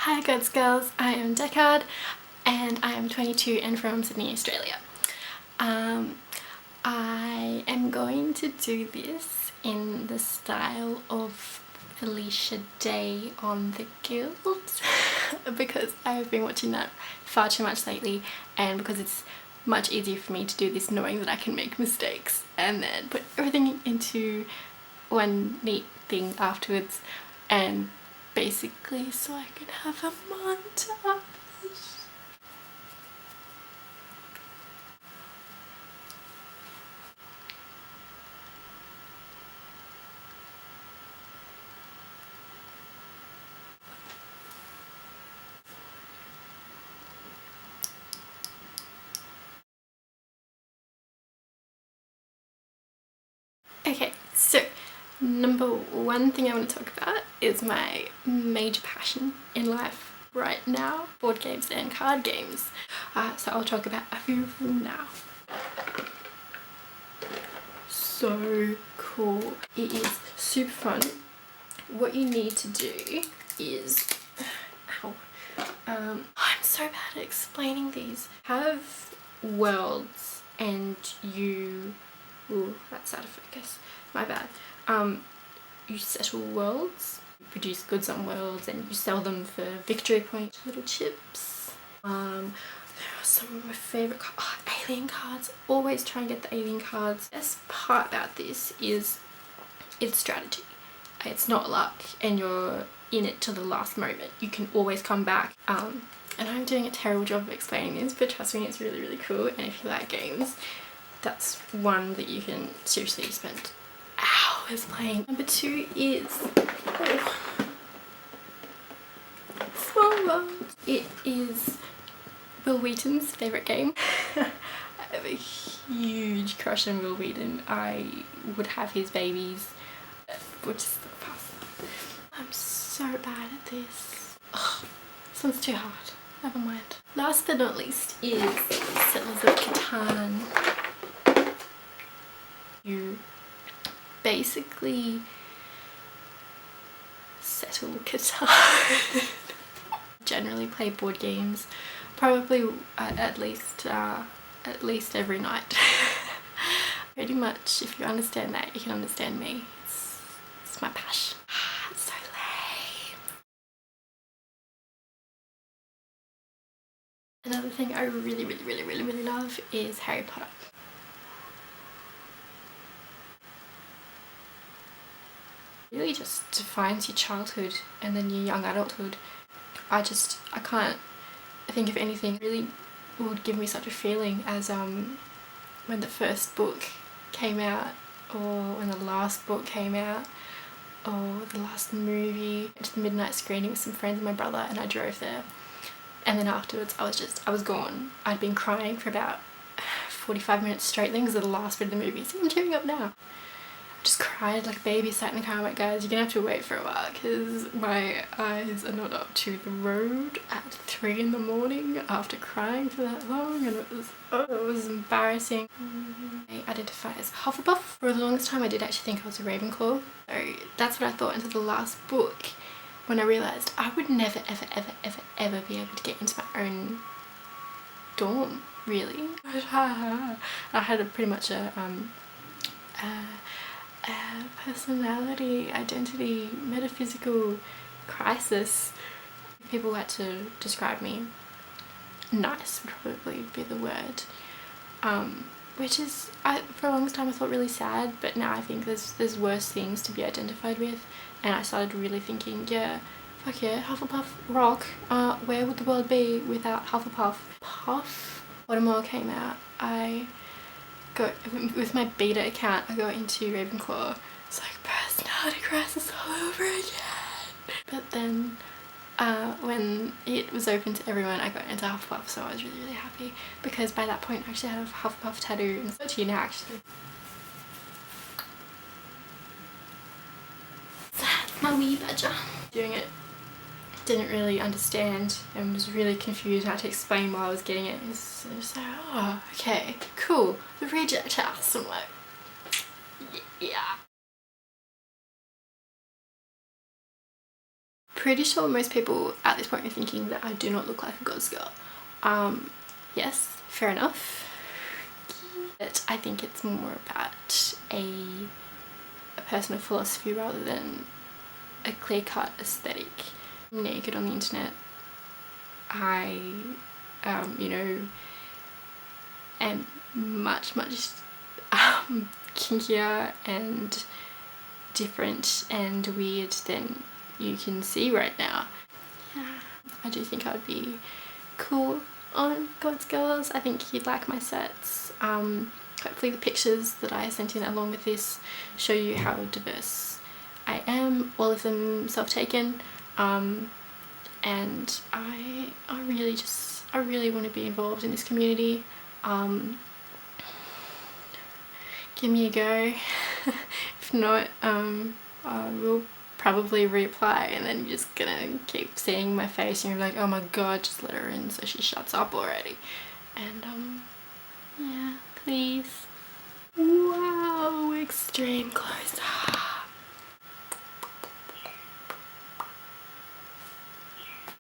Hi girls, I am Deckard and I am 22 and from Sydney, Australia. I am going to do this in the style of Felicia Day on The Guild because I have been watching that far too much lately, and because it's much easier for me to do this knowing that I can make mistakes and then put everything into one neat thing afterwards, and basically so I can have a montage. Okay, so number one thing I want to talk about is my major passion in life right now: board games and card games. So I'll talk about a few of them now. So cool. It is super fun. What you need to do is, I'm so bad at explaining these. Have worlds and you, ooh, that's out of focus, my bad. You settle worlds, you produce goods on worlds, and you sell them for victory point little chips. There are some of my favourite cards. Oh, alien cards. Always try and get the alien cards. The best part about this is it's strategy. It's not luck and you're in it till the last moment. You can always come back. And I'm doing a terrible job of explaining this, but trust me, it's really, really cool. And if you like games, that's one that you can seriously spend hours playing. Number two is Small World. It is Will Wheaton's favourite game. I have a huge crush on Will Wheaton. I would have his babies, which is not possible. I'm so bad at this. Ugh, this one's too hard. Never mind. Last but not least is Settlers of Catan. You basically settle Catan. Generally play board games, probably at least every night. Pretty much, if you understand that, you can understand me. It's my passion. It's so lame. Another thing I really love is Harry Potter. Really just defines your childhood and then your young adulthood. I can't think of anything really would give me such a feeling as when the first book came out, or when the last book came out, or the last movie. Went to the midnight screening with some friends and my brother, and I drove there, and then afterwards I was gone. I'd been crying for about 45 minutes straight then because of the last bit of the movie. See, I'm tearing up now. I just cried like a baby, sat in the car. I'm like, guys, you're gonna have to wait for a while because my eyes are not up to the road at 3 in the morning after crying for that long, and it was embarrassing. I identify as Hufflepuff. For the longest time I did actually think I was a Ravenclaw. So that's what I thought until the last book, when I realised I would never ever be able to get into my own dorm, really. I had pretty much a personality, identity, metaphysical crisis. If people had to describe me, nice would probably be the word. Which is, for a long time I thought really sad, but now I think there's worse things to be identified with, and I started really thinking, yeah, fuck yeah, Hufflepuff rock. Where would the world be without Hufflepuff? Puff Pottermore came out. I got, with my beta account, I got into Ravenclaw. It's like personality crisis all over again. But then when it was open to everyone, I got into Hufflepuff, so I was really happy because by that point I actually had a Hufflepuff tattoo, and 13 now actually. So that's my wee badger. Doing it, didn't really understand and was really confused how to explain why I was getting it. It's just like, oh, okay, cool, the reject house. I'm like, yeah. pretty sure most people at this point are thinking that I do not look like a God's girl. Yes, fair enough. But I think it's more about a personal philosophy rather than a clear-cut aesthetic. Naked on the internet, I, you know, am much kinkier and different and weird than you can see right now. Yeah, I do think I'd be cool on God's Girls. I think you'd like my sets. Hopefully the pictures that I sent in along with this show you how diverse I am, all of them self-taken, and I really want to be involved in this community. Give me a go. If not, I will probably reapply, and then you're just gonna keep seeing my face and you're like, oh my god, just let her in so she shuts up already. And yeah, please. Wow, extreme close.